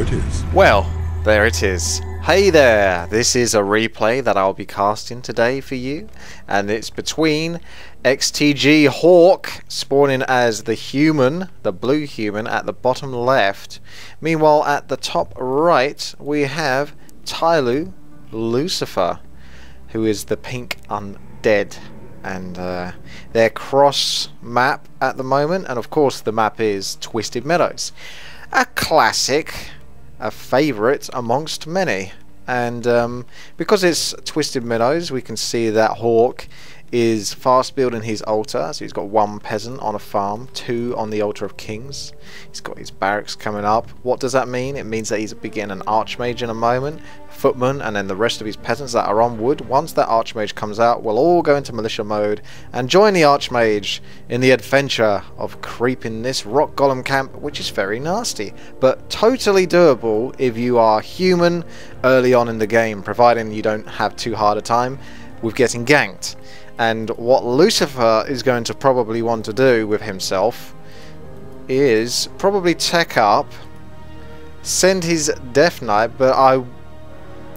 it is. Well, there it is. Hey there, this is a replay that I'll be casting today for you, and it's between xTG.HawK spawning as the human, the blue human at the bottom left. Meanwhile at the top right we have Tyloo Lucifer, who is the pink undead, and they're cross map at the moment, and of course the map is Twisted Meadows, a classic, a favourite amongst many. And because it's Twisted Meadows, we can see that Hawk is fast building his altar. So he's got 1 peasant on a farm, 2 on the altar of kings. He's got his barracks coming up. What does that mean? It means that he's beginning an archmage in a moment, footman, and then the rest of his peasants that are on wood. Once that archmage comes out, we'll all go into militia mode and join the archmage in the adventure of creeping this rock golem camp, which is very nasty, but totally doable if you are human early on in the game, providing you don't have too hard a time with getting ganked. And what Lucifer is going to probably want to do with himself is probably tech up, send his Death Knight, but I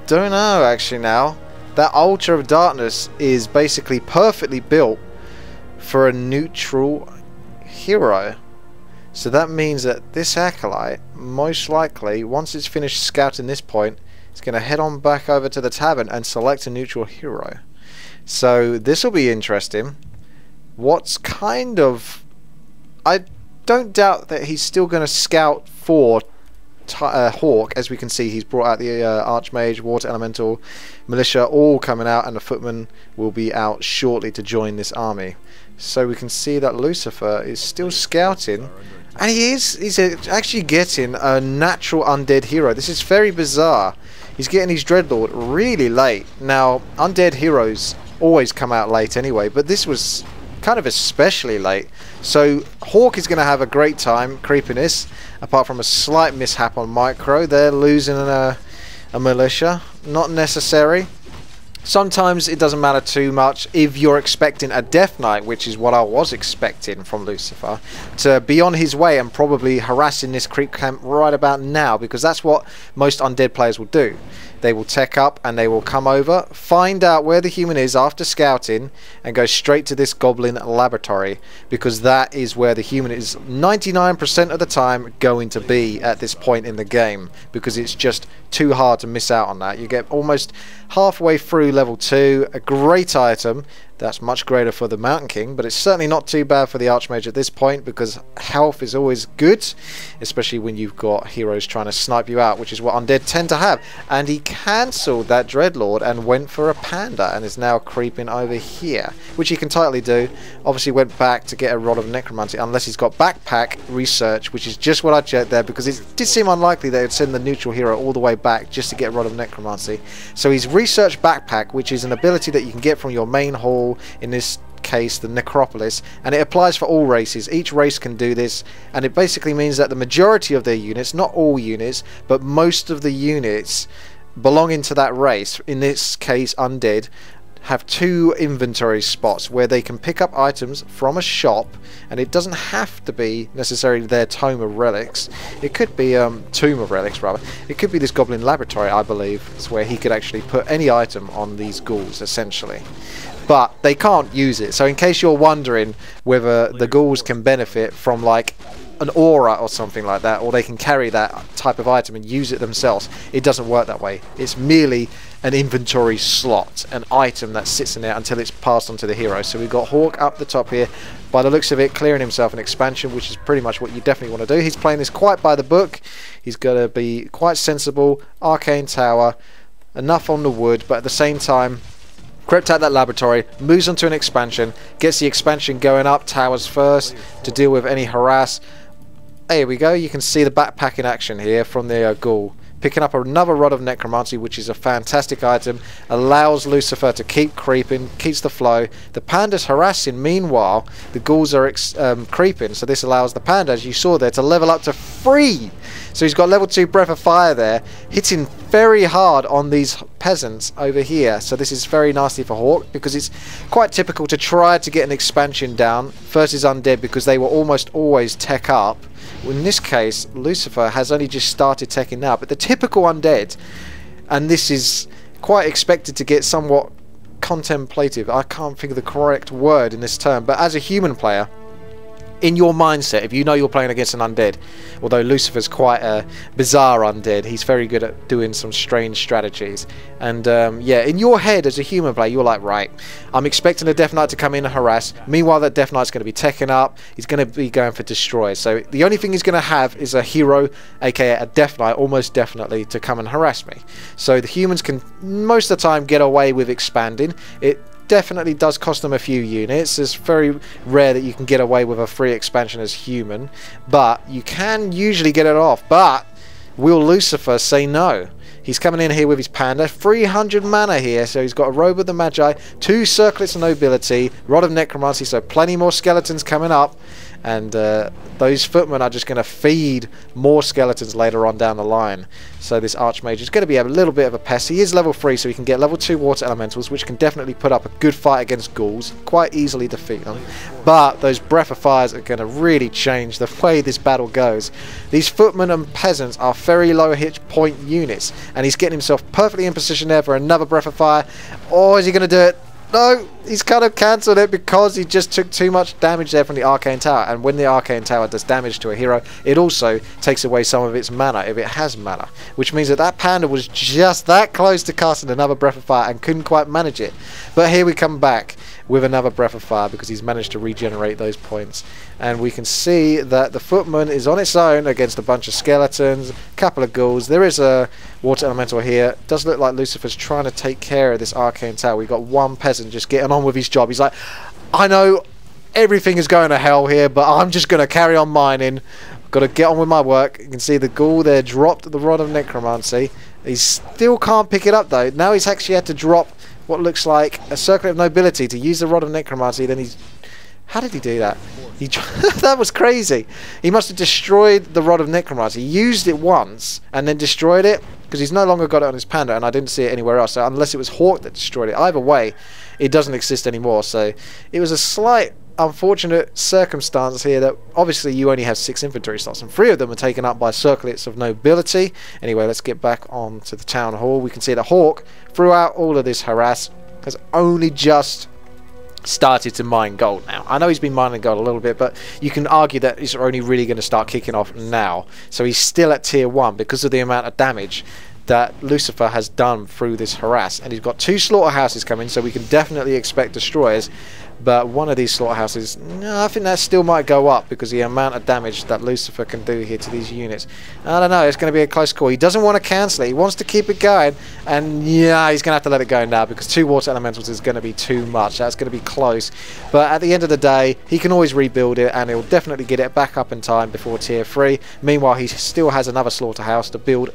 don't know actually now. That Altar of Darkness is basically perfectly built for a neutral hero. So that means that this Acolyte, most likely, once it's finished scouting this point, it's going to head on back over to the tavern and select a neutral hero. So this will be interesting. What's kind of... I don't doubt that he's still going to scout for Hawk. As we can see, he's brought out the Archmage, Water Elemental, Militia, all coming out, and the Footman will be out shortly to join this army. So we can see that Lucifer is still scouting, and he's actually getting a natural undead hero. This is very bizarre. He's getting his Dreadlord really late. Now, undead heroes always come out late anyway, but this was kind of especially late. So Hawk is going to have a great time creeping this, apart from a slight mishap on micro. They're losing a militia. Not necessary. Sometimes it doesn't matter too much if you're expecting a Death Knight, which is what I was expecting from Lucifer, to be on his way and probably harassing this creep camp right about now, because that's what most undead players will do. They will tech up and they will come over, find out where the human is after scouting, and go straight to this goblin laboratory, because that is where the human is 99% of the time going to be at this point in the game, because it's just too hard to miss out on that. You get almost halfway through level 2, a great item that's much greater for the Mountain King, but it's certainly not too bad for the Archmage at this point, because health is always good, especially when you've got heroes trying to snipe you out, which is what undead tend to have. And he cancelled that Dreadlord and went for a Panda, and is now creeping over here, which he can tightly do. Obviously went back to get a Rod of Necromancy, unless he's got Backpack Research, which is just what I checked there, because it did seem unlikely they would send the neutral hero all the way back just to get a Rod of Necromancy. So he's researched Backpack, which is an ability that you can get from your main hall, in this case the Necropolis, and it applies for all races. Each race can do this, and it basically means that the majority of their units, not all units, but most of the units belonging to that race, in this case undead, have 2 inventory spots where they can pick up items from a shop, and it doesn't have to be necessarily their Tome of Relics. It could be Tomb of Relics rather. It could be this Goblin Laboratory, I believe. It's where he could actually put any item on these ghouls essentially. But they can't use it. So in case you're wondering whether the ghouls can benefit from like an aura or something like that, or they can carry that type of item and use it themselves, it doesn't work that way. It's merely an inventory slot, an item that sits in there until it's passed on to the hero. So we've got Hawk up the top here, by the looks of it, clearing himself an expansion, which is pretty much what you definitely want to do. He's playing this quite by the book. He's got to be quite sensible. Arcane Tower, enough on the wood, but at the same time crept out that laboratory, moves onto an expansion, gets the expansion going up, towers first, to deal with any harass. There we go, you can see the backpack in action here from the ghoul. Picking up another Rod of Necromancy, which is a fantastic item, allows Lucifer to keep creeping, keeps the flow. The Panda's harassing, meanwhile the ghouls are creeping, so this allows the Panda, as you saw there, to level up to 3. So he's got level 2 Breath of Fire there, hitting very hard on these peasants over here. So this is very nasty for Hawk, because it's quite typical to try to get an expansion down versus undead, because they will almost always tech up. In this case, Lucifer has only just started teching now, but the typical undead, and this is quite expected to get somewhat contemplative. I can't think of the correct word in this term, but as a human player, in your mindset, if you know you're playing against an undead, although Lucifer's quite a bizarre undead, he's very good at doing some strange strategies. And yeah, in your head as a human player, you're like, right, I'm expecting a Death Knight to come in and harass. Meanwhile, that Death Knight's going to be teching up. He's going to be going for destroy. So the only thing he's going to have is a hero, aka a Death Knight, almost definitely, to come and harass me. So the humans can most of the time get away with expanding. It definitely does cost them a few units. It's very rare that you can get away with a free expansion as human, but you can usually get it off. But will Lucifer say no? He's coming in here with his panda, 300 mana here, so he's got a Robe of the Magi, 2 Circlets of Nobility, Rod of Necromancy, so plenty more skeletons coming up. And those footmen are just going to feed more skeletons later on down the line. So this Archmage is going to be a little bit of a pest. He is level 3, so he can get level 2 water elementals, which can definitely put up a good fight against ghouls, quite easily defeat them. But those Breath of Fires are going to really change the way this battle goes. These footmen and peasants are very low hit point units, and he's getting himself perfectly in position there for another Breath of Fire. Or is he going to do it? No, he's kind of cancelled it because he just took too much damage there from the Arcane Tower. And when the Arcane Tower does damage to a hero, it also takes away some of its mana, if it has mana. Which means that that panda was just that close to casting another Breath of Fire and couldn't quite manage it. But here we come back with another Breath of Fire, because he's managed to regenerate those points. And we can see that the footman is on its own against a bunch of skeletons, a couple of ghouls. There is a water elemental here. It does look like Lucifer's trying to take care of this Arcane Tower. We've got one peasant just getting on with his job. He's like, I know everything is going to hell here, but I'm just going to carry on mining. I've got to get on with my work. You can see the ghoul there dropped the Rod of Necromancy. He still can't pick it up though. Now he's actually had to drop what looks like a Circlet of Nobility to use the Rod of Necromancy. Then he's... How did he do that? That was crazy. He must have destroyed the Rod of Necromancy. He used it once and then destroyed it, because he's no longer got it on his panda, and I didn't see it anywhere else. So unless it was HawK that destroyed it. Either way, it doesn't exist anymore. So it was a slight unfortunate circumstance here that obviously you only have 6 inventory slots, and 3 of them are taken up by Circlets of Nobility. Anyway, let's get back on to the town hall. We can see that HawK, throughout all of this harass, has only just started to mine gold now. I know he's been mining gold a little bit, but you can argue that he's only really going to start kicking off now. So he's still at tier 1 because of the amount of damage that Lucifer has done through this harass. And he's got 2 slaughterhouses coming, so we can definitely expect destroyers. But one of these slaughterhouses, no, I think that still might go up because the amount of damage that Lucifer can do here to these units. I don't know, it's going to be a close call. He doesn't want to cancel it, he wants to keep it going, and yeah, he's going to have to let it go now because 2 water elementals is going to be too much. That's going to be close. But at the end of the day, he can always rebuild it, and he'll definitely get it back up in time before tier 3. Meanwhile, he still has another slaughterhouse to build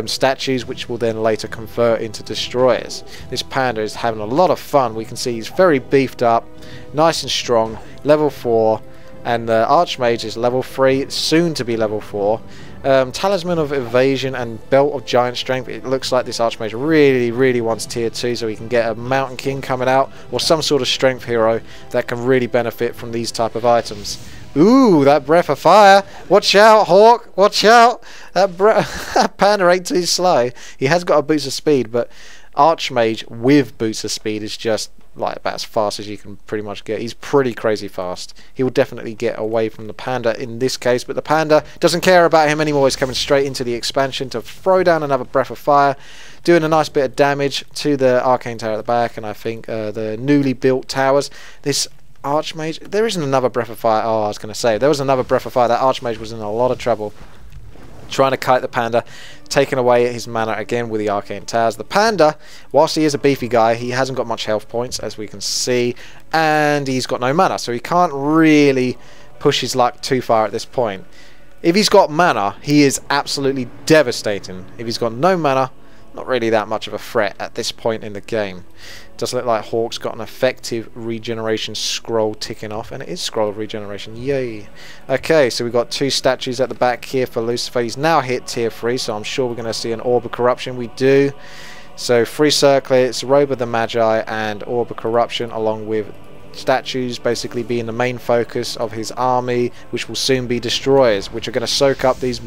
statues, which will then later convert into destroyers. This panda is having a lot of fun. We can see he's very beefed up, nice and strong, level 4, and the Archmage is level 3, soon to be level 4. Talisman of Evasion and Belt of Giant Strength. It looks like this Archmage really wants tier 2, so he can get a Mountain King coming out, or some sort of strength hero that can really benefit from these type of items. Ooh, that Breath of Fire! Watch out, HawK! Watch out! That panda ain't too slow. He has got a boost of speed, but Archmage with boost of speed is just like about as fast as you can pretty much get. He's pretty crazy fast. He will definitely get away from the panda in this case, but the panda doesn't care about him anymore. He's coming straight into the expansion to throw down another Breath of Fire, doing a nice bit of damage to the Arcane Tower at the back, and I think the newly built towers. This Archmage, there isn't another Breath of Fire. Oh, I was going to say, if there was another Breath of Fire, that Archmage was in a lot of trouble. Trying to kite the panda, taking away his mana again with the Arcane Towers. The panda, whilst he is a beefy guy, he hasn't got much health points, as we can see, and he's got no mana, so he can't really push his luck too far at this point. If he's got mana, he is absolutely devastating. If he's got no mana, not really that much of a threat at this point in the game. Doesn't look like Hawk's got an effective regeneration scroll ticking off, and it is scroll regeneration, yay. Okay, so we've got 2 statues at the back here for Lucifer. He's now hit tier 3, so I'm sure we're going to see an Orb of Corruption. We do. So 3 circlets, Robe of the Magi, and Orb of Corruption, along with statues basically being the main focus of his army, which will soon be destroyers, which are going to soak up these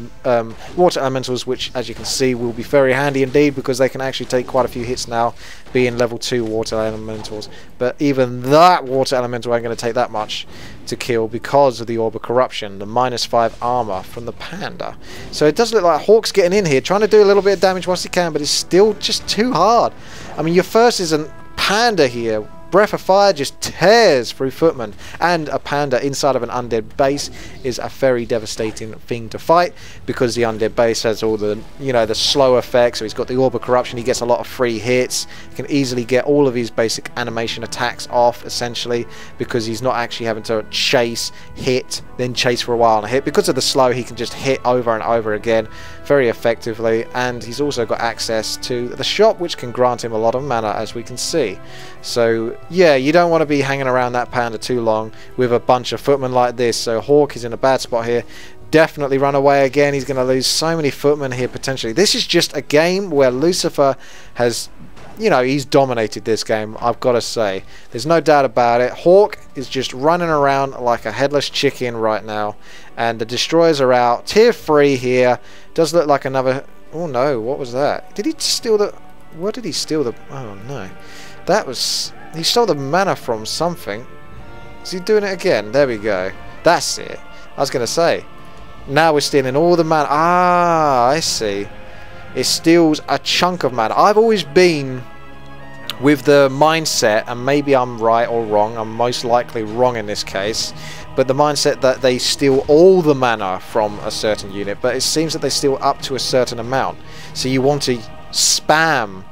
water elementals, which, as you can see, will be very handy indeed, because they can actually take quite a few hits now, being level 2 water elementals. But even that water elemental ain't going to take that much to kill because of the Orb of Corruption, the -5 armor from the panda. So it does look like Hawk's getting in here, trying to do a little bit of damage whilst he can, but it's still just too hard. I mean, your first is a panda here. Breath of Fire just tears through footmen, and a panda inside of an undead base is a very devastating thing to fight, because the undead base has all the, you know, the slow effects. So he's got the Orb of Corruption, he gets a lot of free hits, he can easily get all of his basic animation attacks off, essentially, because he's not actually having to chase, hit, then chase for a while and hit. Because of the slow, he can just hit over and over again very effectively, and he's also got access to the shop, which can grant him a lot of mana, as we can see. So yeah, you don't want to be hanging around that panda too long with a bunch of footmen like this. So Hawk is in a bad spot here. Definitely run away again. He's going to lose so many footmen here potentially. This is just a game where Lucifer has, you know, he's dominated this game, I've got to say. There's no doubt about it. Hawk is just running around like a headless chicken right now, and the destroyers are out. Tier 3 here. Does look like another... Oh no, what was that? Did he steal the... What did he steal the... Oh no. That was... He stole the mana from something. Is he doing it again? There we go. That's it. I was going to say. Now we're stealing all the mana. Ah, I see. It steals a chunk of mana. I've always been with the mindset, and maybe I'm right or wrong, I'm most likely wrong in this case, but the mindset that they steal all the mana from a certain unit, but it seems that they steal up to a certain amount. So you want to spam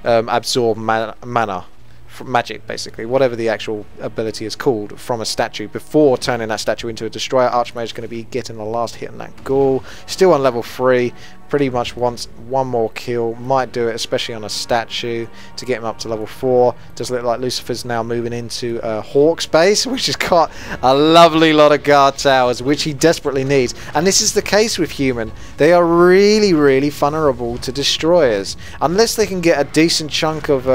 absorb mana from magic, basically, whatever the actual ability is called, from a statue before turning that statue into a destroyer. Archmage is going to be getting the last hit on that ghoul. Still on level 3, pretty much wants one more kill, might do it, especially on a statue, to get him up to level 4. Does look like Lucifer's now moving into Hawk's base, which has got a lovely lot of guard towers, which he desperately needs. And this is the case with human. They are really, really vulnerable to destroyers, unless they can get a decent chunk of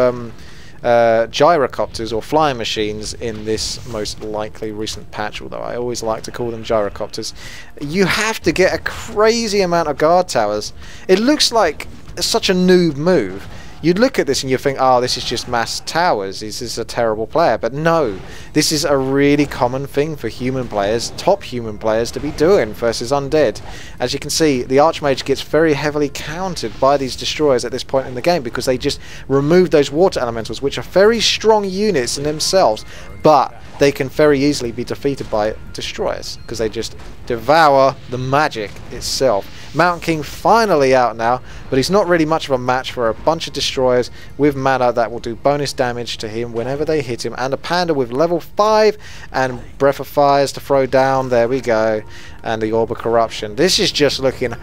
gyrocopters or flying machines in this most likely recent patch, although I always like to call them gyrocopters. You have to get a crazy amount of guard towers. It looks like such a noob move. You'd look at this and you think, oh, this is just mass towers, this is a terrible player. But no, this is a really common thing for human players, top human players, to be doing versus undead. As you can see, the Archmage gets very heavily countered by these destroyers at this point in the game, because they just remove those water elementals, which are very strong units in themselves, but they can very easily be defeated by destroyers, because they just devour the magic itself. Mountain King finally out now, but he's not really much of a match for a bunch of destroyers with mana that will do bonus damage to him whenever they hit him, and a panda with level 5 and Breath of Fires to throw down. There we go. And the Orb of Corruption. This is just looking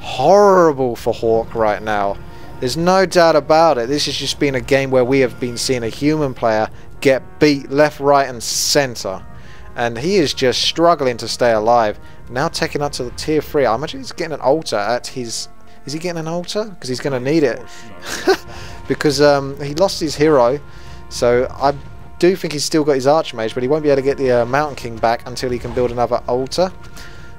horrible for Hawk right now. There's no doubt about it. This has just been a game where we have been seeing a human player get beat left, right and centre, and he is just struggling to stay alive. Now taking up to the tier 3. I imagine he's getting an altar at his... Is he getting an altar? Because he's going to need it. Because he lost his hero, so I do think he's still got his Archmage, but he won't be able to get the Mountain King back until he can build another altar.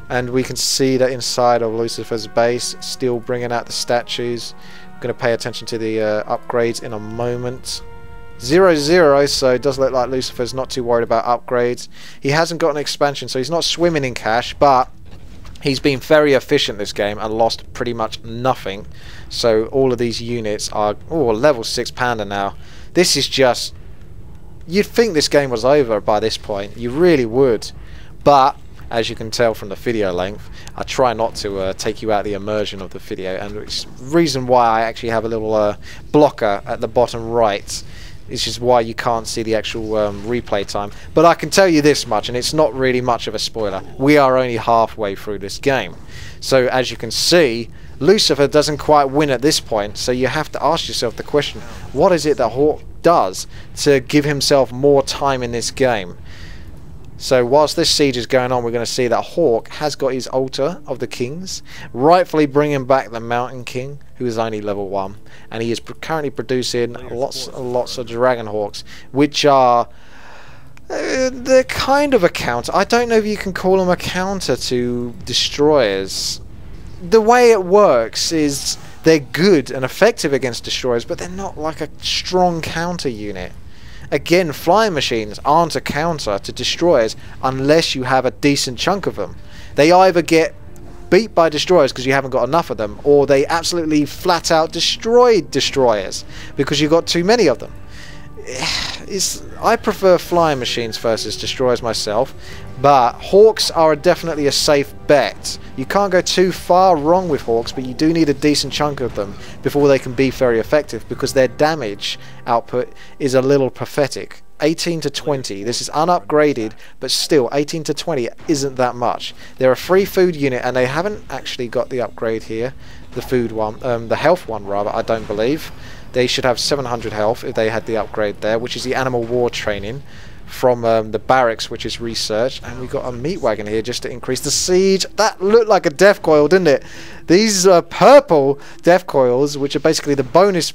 And we can see that inside of Lucifer's base, still bringing out the statues. I'm going to pay attention to the upgrades in a moment. 0-0, so it does look like Lucifer's not too worried about upgrades. He hasn't got an expansion, so he's not swimming in cash, but he's been very efficient this game and lost pretty much nothing. So all of these units are... Oh, level 6 panda now. This is just... You'd think this game was over by this point. You really would. But as you can tell from the video length, I try not to take you out the immersion of the video, and it's the reason why I actually have a little blocker at the bottom right. It's just why you can't see the actual replay time. But I can tell you this much, and it's not really much of a spoiler. We are only halfway through this game. So as you can see, Lucifer doesn't quite win at this point, so you have to ask yourself the question, what is it that HawK does to give himself more time in this game? So whilst this siege is going on, we're going to see that HawK has got his altar of the kings, rightfully bringing back the Mountain King, who is only level 1, and he is currently producing lots and lots of Dragon Hawks, which are they're kind of a counter. I don't know if you can call them a counter to destroyers. The way it works is they're good and effective against destroyers, but they're not like a strong counter unit. Again, flying machines aren't a counter to destroyers unless you have a decent chunk of them. They either get beat by destroyers because you haven't got enough of them, or they absolutely flat out destroy destroyers because you've got too many of them. I prefer flying machines versus destroyers myself, but Hawks are definitely a safe bet. You can't go too far wrong with Hawks, but you do need a decent chunk of them before they can be very effective, because their damage output is a little pathetic. 18 to 20, this is unupgraded, but still 18 to 20 isn't that much. They're a free food unit, and they haven't actually got the upgrade here, the food one, the health one rather, I don't believe. They should have 700 health if they had the upgrade there, which is the animal war training from the barracks, which is research. And we got a meat wagon here just to increase the siege. That looked like a death coil, didn't it? These purple death coils, which are basically the bonus.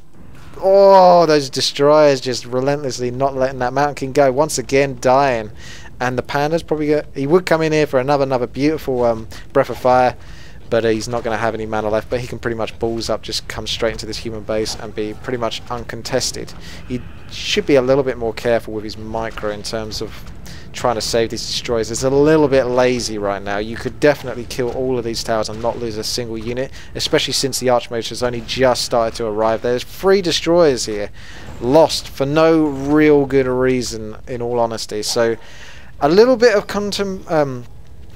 Oh, those destroyers just relentlessly not letting that Mountain King go. Once again, dying. And the panda's probably he would come in here for another beautiful breath of fire. But he's not going to have any mana left, but he can pretty much balls up, just come straight into this human base and be pretty much uncontested. He should be a little bit more careful with his micro in terms of trying to save these destroyers. It's a little bit lazy right now. You could definitely kill all of these towers and not lose a single unit, especially since the Archmage has only just started to arrive. There's 3 destroyers here, lost for no real good reason, in all honesty. So a little bit of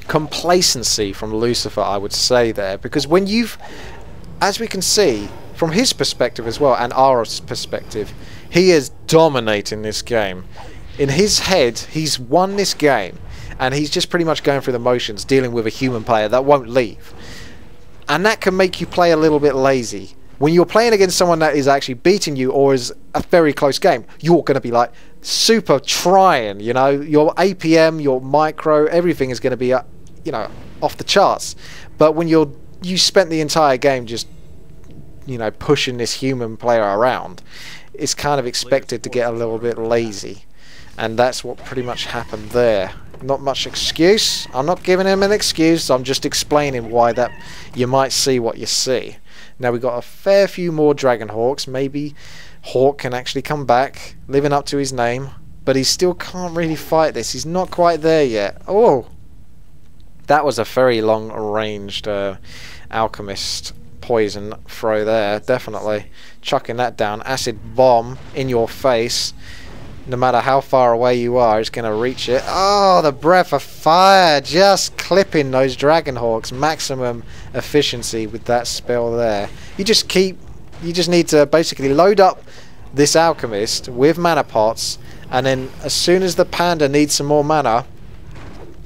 complacency from Lucifer, I would say there, because when you've, as we can see from his perspective as well and our perspective, he is dominating this game. In his head, he's won this game, and he's just pretty much going through the motions, dealing with a human player that won't leave, and that can make you play a little bit lazy. When you're playing against someone that is actually beating you or is a very close game, you're going to be like super trying, you know, your APM, your micro, everything is going to be you know, off the charts. But when you spent the entire game just, you know, pushing this human player around, it's kind of expected to get a little bit lazy, and that's what pretty much happened there. Not much excuse. I'm not giving him an excuse, I'm just explaining why that you might see what you see. Now we've got a fair few more Dragon Hawks. Maybe HawK can actually come back, living up to his name, but he still can't really fight this. He's not quite there yet. Oh, that was a very long-ranged alchemist poison throw there, definitely. Chucking that down. Acid bomb in your face. No matter how far away you are, it's going to reach it. Oh, the breath of fire. Just clipping those Dragon Hawks. Maximum efficiency with that spell there. You just need to basically load up this alchemist with mana pots, and then as soon as the panda needs some more mana,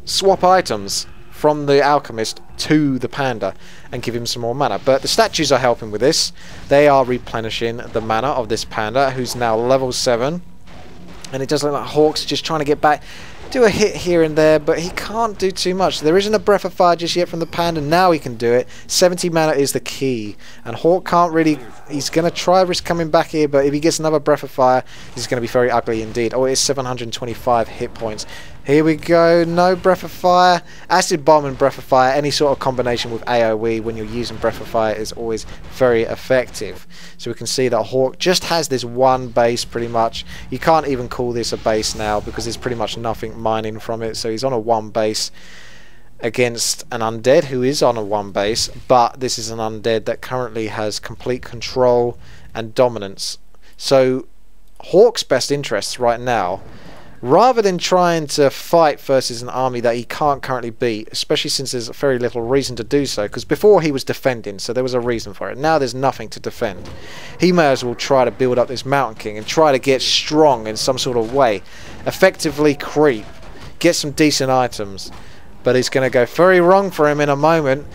swap items from the alchemist to the panda and give him some more mana. But the statues are helping with this. They are replenishing the mana of this panda, who's now level 7. And it does look like HawK's just trying to get back, do a hit here and there, but he can't do too much. There isn't a breath of fire just yet from the panda. Now he can do it. 70 mana is the key, and HawK can't really. He's going to try risk coming back here, but if he gets another breath of fire, he's going to be very ugly indeed. Oh, it's 725 hit points. Here we go. No breath of fire. Acid bomb and breath of fire. Any sort of combination with AoE when you're using breath of fire is always very effective. So we can see that HawK just has this one base pretty much. You can't even call this a base now because there's pretty much nothing mining from it. So he's on a 1 base against an undead who is on a 1 base, but this is an undead that currently has complete control and dominance. So HawK's best interests right now, rather than trying to fight versus an army that he can't currently beat, especially since there's very little reason to do so, because before he was defending, so there was a reason for it. Now there's nothing to defend. He may as well try to build up this Mountain King and try to get strong in some sort of way, effectively creep, get some decent items. But it's going to go very wrong for him in a moment.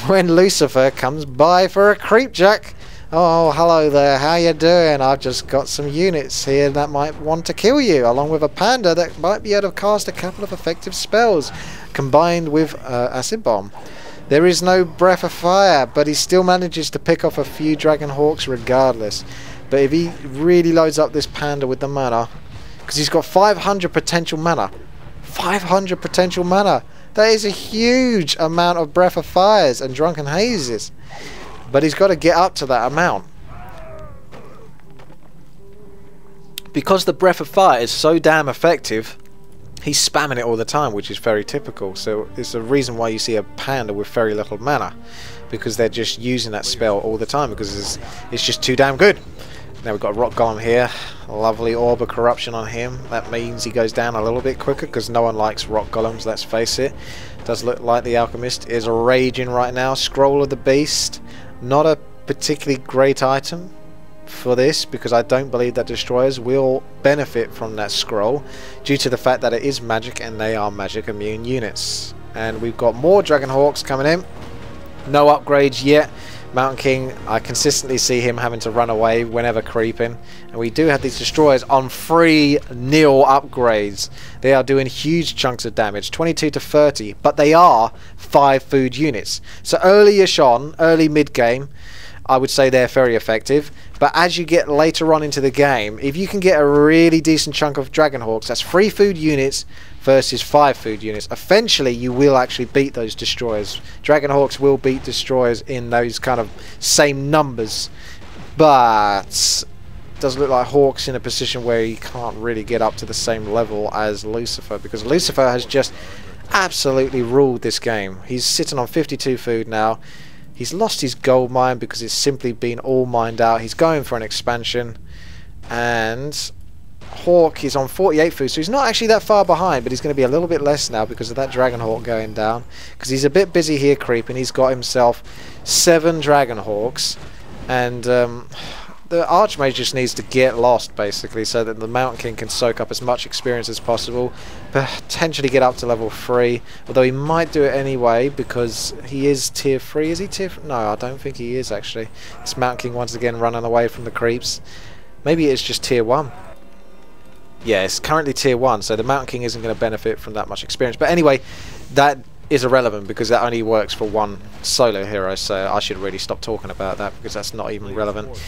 when Lucifer comes by for a creepjack. Oh, hello there, how you doing? I've just got some units here that might want to kill you, along with a panda that might be able to cast a couple of effective spells, combined with Acid Bomb. There is no Breath of Fire, but he still manages to pick off a few Dragon Hawks regardless. But if he really loads up this panda with the mana, because he's got 500 potential mana. 500 potential mana! That is a huge amount of Breath of Fires and Drunken Hazes. But he's got to get up to that amount. Because the Breath of Fire is so damn effective, he's spamming it all the time, which is very typical. So it's a reason why you see a panda with very little mana. Because they're just using that spell all the time, because it's just too damn good. Now we've got a Rock Golem here. A lovely Orb of Corruption on him. That means he goes down a little bit quicker, because no one likes Rock Golems, let's face it. Does look like the Alchemist is raging right now. Scroll of the Beast. Not a particularly great item for this, because I don't believe that destroyers will benefit from that scroll due to the fact that it is magic and they are magic immune units. And we've got more Dragon Hawks coming in. No upgrades yet. Mountain King, I consistently see him having to run away whenever creeping, and we do have these destroyers on 3 nil upgrades. They are doing huge chunks of damage, 22 to 30, but they are 5 food units. So early-ish on, early mid-game, I would say they're very effective, but as you get later on into the game, if you can get a really decent chunk of Dragon Hawks, that's 3 food units versus 5 food units. Eventually you will actually beat those destroyers. Dragon Hawks will beat destroyers in those kind of same numbers, but it does look like Hawk's in a position where he can't really get up to the same level as Lucifer, because Lucifer has just absolutely ruled this game. He's sitting on 52 food now. He's lost his gold mine because it's simply been all mined out. He's going for an expansion, and Hawk is on 48 food, so he's not actually that far behind, but he's going to be a little bit less now because of that Dragon Hawk going down, because he's a bit busy here creeping. He's got himself 7 Dragon Hawks, and the Archmage just needs to get lost basically, so that the Mountain King can soak up as much experience as possible, potentially get up to level 3, although he might do it anyway because he is tier 3. Is he tier 3? No, I don't think he is actually. This Mountain King once again running away from the creeps. Maybe it's just tier 1. Yeah, it's currently tier 1, so the Mountain King isn't going to benefit from that much experience. But anyway, that is irrelevant because that only works for one solo hero, so I should really stop talking about that because that's not even relevant.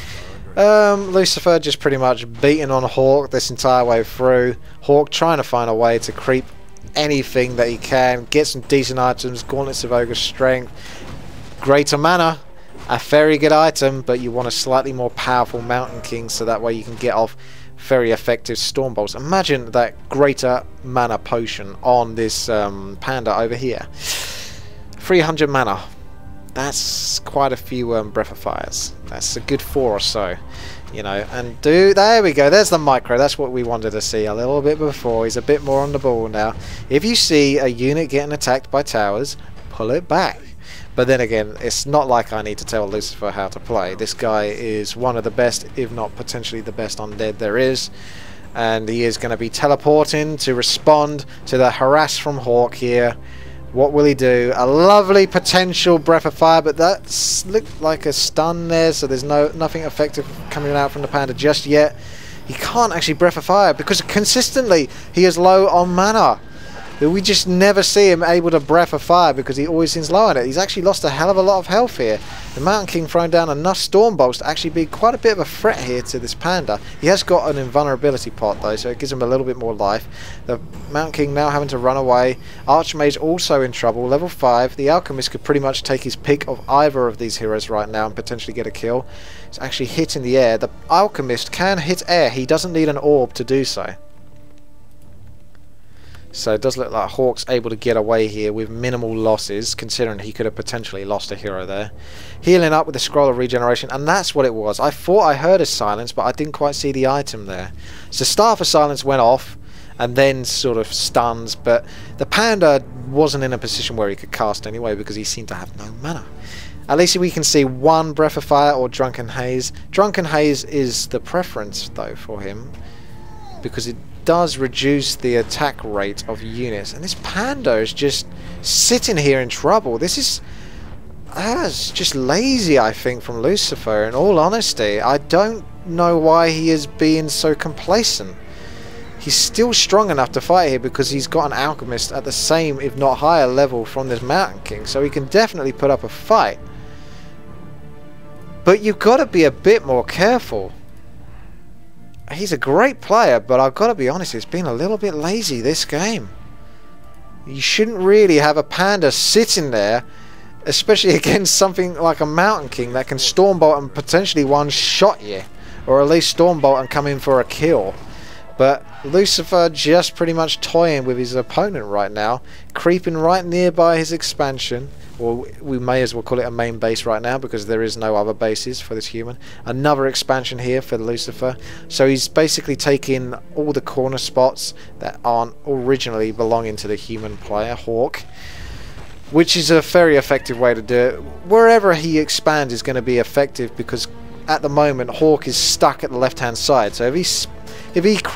Lucifer just pretty much beating on Hawk this entire way through. Hawk trying to find a way to creep anything that he can, get some decent items, Gauntlets of Ogre Strength, Greater Mana, a very good item, but you want a slightly more powerful Mountain King so that way you can get off very effective Storm Bolts. Imagine that Greater Mana potion on this panda over here. 300 mana. That's quite a few Breath of Fires. That's a good 4 or so, you know. And there we go. There's the micro. That's what we wanted to see a little bit before. He's a bit more on the ball now. If you see a unit getting attacked by towers, pull it back. But then again, it's not like I need to tell Lucifer how to play. This guy is one of the best, if not potentially the best undead there is. And he is going to be teleporting to respond to the harass from Hawk here. What will he do? A lovely potential Breath of Fire, but that's looked like a stun there, so there's nothing effective coming out from the panda just yet. He can't actually Breath of Fire because consistently he is low on mana. We just never see him able to Breath of Fire because he always seems low on it. He's actually lost a hell of a lot of health here. The Mountain King throwing down enough Storm Bolts to actually be quite a bit of a threat here to this panda. He has got an invulnerability pot though, so it gives him a little bit more life. The Mountain King now having to run away. Archmage also in trouble, level 5. The Alchemist could pretty much take his pick of either of these heroes right now and potentially get a kill. It's actually hitting the air. The Alchemist can hit air. He doesn't need an orb to do so. So it does look like Hawk's able to get away here with minimal losses, considering he could have potentially lost a hero there. Healing up with the Scroll of Regeneration, and that's what it was. I thought I heard a silence, but I didn't quite see the item there. So Staff of Silence went off, and then sort of stuns, but the panda wasn't in a position where he could cast anyway, because he seemed to have no mana. At least we can see one Breath of Fire or Drunken Haze. Drunken Haze is the preference, though, for him, because it does reduce the attack rate of units, and this panda is just sitting here in trouble. This is That's just lazy, I think, from Lucifer, in all honesty. I don't know why he is being so complacent. He's still strong enough to fight here because he's got an alchemist at the same, if not higher level from this Mountain King, so he can definitely put up a fight. But you've got to be a bit more careful. He's a great player, but I've got to be honest, it's been a little bit lazy this game. You shouldn't really have a panda sitting there, especially against something like a Mountain King that can Stormbolt and potentially one-shot you, or at least Stormbolt and come in for a kill. But Lucifer just pretty much toying with his opponent right now, creeping right nearby his expansion. Or we may as well call it a main base right now because there is no other bases for this human. Another expansion here for Lucifer. So he's basically taking all the corner spots that aren't originally belonging to the human player, HawK. Which is a very effective way to do it. Wherever he expands is going to be effective because at the moment HawK is stuck at the left hand side. So if he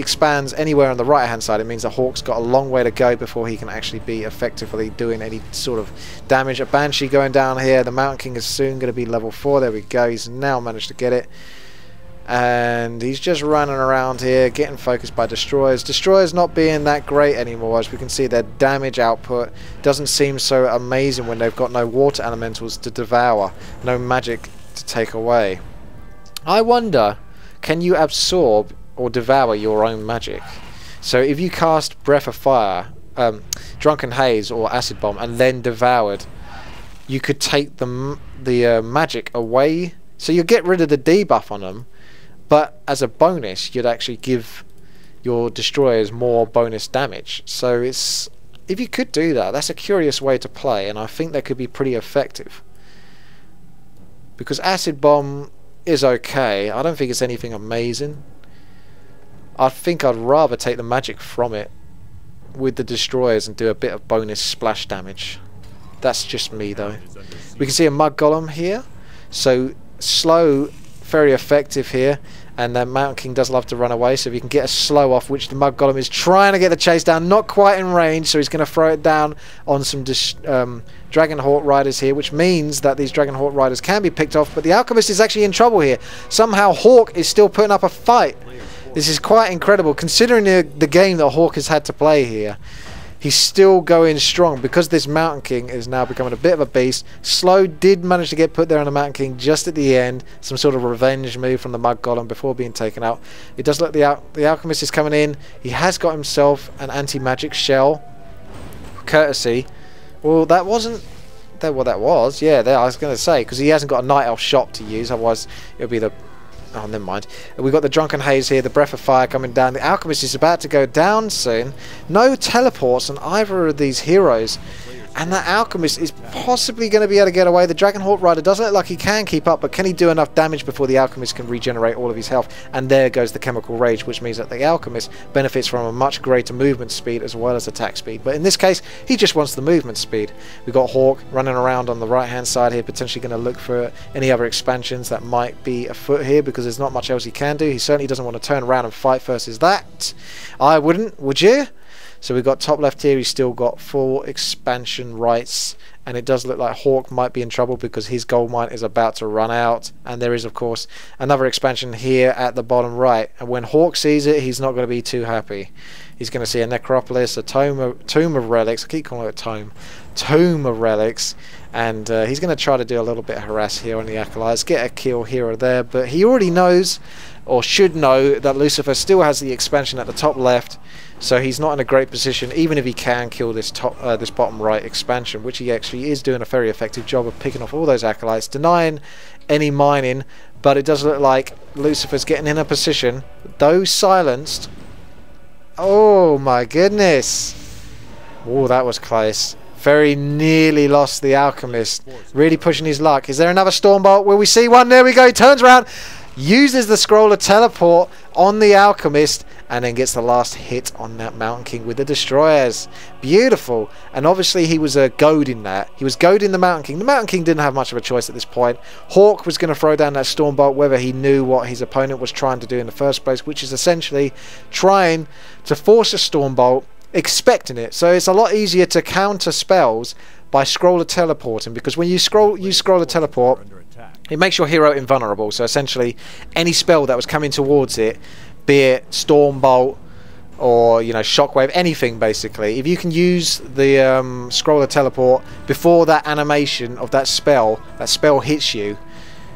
expands anywhere on the right hand side, it means that HawK's got a long way to go before he can actually be effectively doing any sort of damage. A Banshee going down here. The Mountain King is soon going to be level 4. There we go. He's now managed to get it. And he's just running around here, getting focused by destroyers. Destroyers not being that great anymore. As we can see, their damage output doesn't seem so amazing when they've got no water elementals to devour, no magic to take away. I wonder, can you absorb or devour your own magic? So if you cast Breath of Fire, Drunken Haze or Acid Bomb and then devoured, you could take the magic away. So you get rid of the debuff on them, but as a bonus you'd actually give your destroyers more bonus damage. So it's, if you could do that, that's a curious way to play, and I think that could be pretty effective. Because Acid Bomb is okay, I don't think it's anything amazing. I think I'd rather take the magic from it with the destroyers and do a bit of bonus splash damage. That's just me though. We can see a Mud Golem here, so slow, very effective here, and the Mountain King does love to run away, so if you can get a slow off, which the Mud Golem is trying to get the chase down, not quite in range, so he's going to throw it down on some Dragonhawk riders here, which means that these Dragonhawk riders can be picked off, but the Alchemist is actually in trouble here. Somehow HawK is still putting up a fight. This is quite incredible, considering the game that HawK has had to play here. He's still going strong because this Mountain King is now becoming a bit of a beast. Slow did manage to get put there on the Mountain King just at the end. Some sort of revenge move from the Mud Golem before being taken out. It does look the Alchemist is coming in. He has got himself an anti-magic shell. Courtesy. Well, that wasn't... Well, that was. Yeah, I was going to say, because he hasn't got a Night Elf shop to use. Otherwise, it would be the... Oh, never mind. We've got the Drunken Haze here, the Breath of Fire coming down. The Alchemist is about to go down soon. No teleports on either of these heroes. And that Alchemist is possibly going to be able to get away. The Dragonhawk Rider doesn't look like he can keep up, but can he do enough damage before the Alchemist can regenerate all of his health? And there goes the Chemical Rage, which means that the Alchemist benefits from a much greater movement speed as well as attack speed. But in this case, he just wants the movement speed. We've got HawK running around on the right-hand side here, potentially going to look for any other expansions that might be afoot here, because there's not much else he can do. He certainly doesn't want to turn around and fight versus that. I wouldn't, would you? So we've got top left here, he's still got full expansion rights, and it does look like HawK might be in trouble because his gold mine is about to run out, and there is of course another expansion here at the bottom right, and when HawK sees it, he's not going to be too happy. He's going to see a necropolis, a tomb of relics, I keep calling it a tomb of relics, and he's going to try to do a little bit of harass here on the acolytes, get a kill here or there, but he already knows, or should know, that Lucifer still has the expansion at the top left. So he's not in a great position, even if he can kill this this bottom right expansion, which he actually is doing a very effective job of picking off all those acolytes, denying any mining. But it does look like Lucifer's getting in a position, though silenced. Oh my goodness! Oh, that was close. Very nearly lost the Alchemist. Really pushing his luck. Is there another Stormbolt? Will we see one? There we go. He turns around, uses the scroll of teleport on the Alchemist, and then gets the last hit on that Mountain King with the destroyers. Beautiful. And obviously he was goading that. He was goading the Mountain King. The Mountain King didn't have much of a choice at this point. HawK was going to throw down that Stormbolt whether he knew what his opponent was trying to do in the first place, which is essentially trying to force a Stormbolt, expecting it. So it's a lot easier to counter spells by scroller teleporting, because when you use scroller teleport, it makes your hero invulnerable. So essentially, any spell that was coming towards it, be it Storm Bolt or Shockwave, anything basically, if you can use the scroller teleport before that animation of that spell hits you,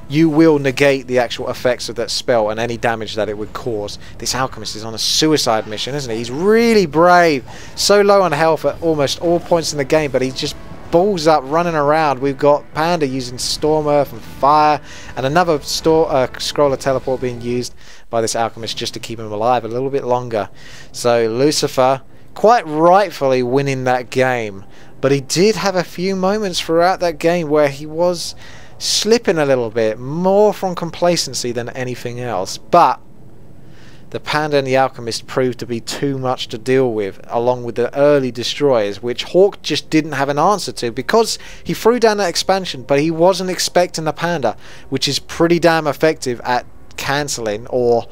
you will negate the actual effects of that spell and any damage that it would cause. This alchemist is on a suicide mission, isn't he? He's really brave, so low on health at almost all points in the game, but he's just balls up running around. We've got Panda using Storm Earth and Fire, and another scroller teleport being used by this alchemist just to keep him alive a little bit longer. So Lucifer quite rightfully winning that game, but he did have a few moments throughout that game where he was slipping a little bit, more from complacency than anything else. But the Panda and the Alchemist proved to be too much to deal with, along with the early destroyers, which HawK just didn't have an answer to, because he threw down that expansion, but he wasn't expecting the Panda, which is pretty damn effective at cancelling or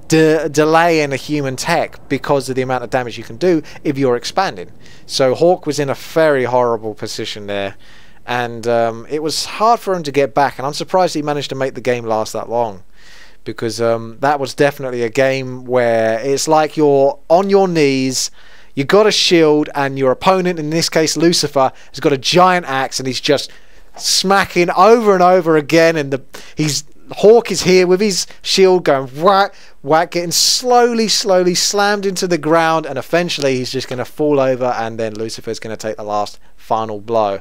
delaying a human tech because of the amount of damage you can do if you're expanding. So HawK was in a very horrible position there, and it was hard for him to get back, and I'm surprised he managed to make the game last that long, because that was definitely a game where it's like you're on your knees, you got a shield, and your opponent, in this case Lucifer, has got a giant axe, and he's just smacking over and over again, and HawK is here with his shield going whack whack, getting slowly slammed into the ground, and eventually he's just going to fall over, and then Lucifer's going to take the last final blow.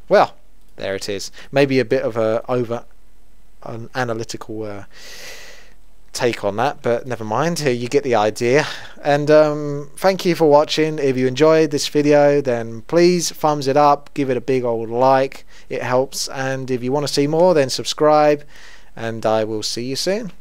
Well, there it is. Maybe a bit of an analytical take on that, but never mind. Here you get the idea. And thank you for watching. If you enjoyed this video, then please thumbs it up, give it a big old like, it helps. And if you want to see more, then subscribe, and I will see you soon.